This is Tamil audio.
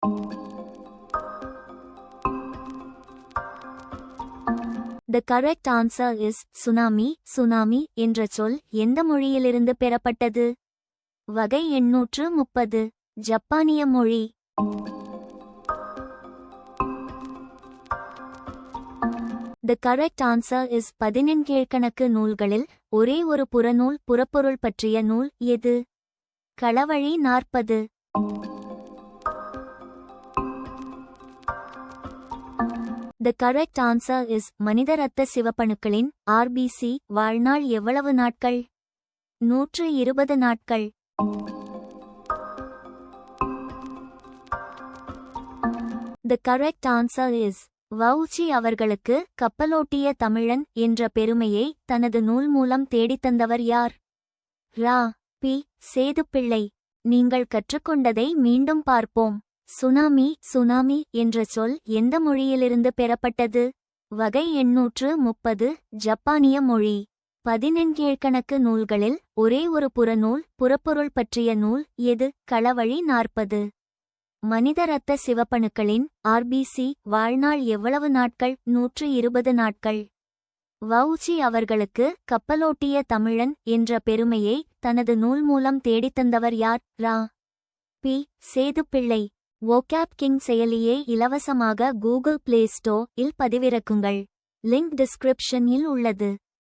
The correct answer is tsunami. Tsunami என்ற சொல் எந்த மொழியிலிருந்து பெறப்பட்டது? வகை 830. ஜப்பானிய மொழி. The correct answer is 11 கீழ்க்கணக்கு நூல்களில் ஒரே ஒரு புறநூல் புறப்பொருள் பற்றிய நூல் எது? Kalavazhi 40. The correct answer is மனித இரத்த சிவப்பணுக்களின் RBC வாழ்நாள் எவ்வளவு நாட்கள்? 120 நாட்கள். The correct answer is வவுச்சி அவர்களுக்கு கப்பலோட்டிய தமிழன் என்ற பெருமையை தனது நூல் மூலம் தேடித்தந்தவர் யார்? ரா. பி. சேதுப்பிள்ளை. நீங்கள் கற்றுக்கொண்டதை மீண்டும் பார்ப்போம். சுனாமி. சுனாமி என்ற சொல் எந்த மொழியிலிருந்து பெறப்பட்டது? வகை 830. ஜப்பானிய மொழி. 11 கீழ்க்கணக்கு நூல்களில் ஒரே ஒரு புறநூல் புறப்பொருள் பற்றிய நூல் எது? களவழி 40. மனித இரத்த சிவப்பணுக்களின் RBC வாழ்நாள் எவ்வளவு நாட்கள்? 120 நாட்கள். வவுச்சி அவர்களுக்கு கப்பலோட்டிய தமிழன் என்ற பெருமையை தனது நூல் மூலம் தேடித்தந்தவர் யார்? ரா. பி. சேதுப்பிள்ளை. வோகாப் கிங் செயலியை இலவசமாக கூகுள் பிளே ஸ்டோர் இல் பதிவிறக்குங்கள். லிங்க் டிஸ்கிரிப்ஷனில் உள்ளது.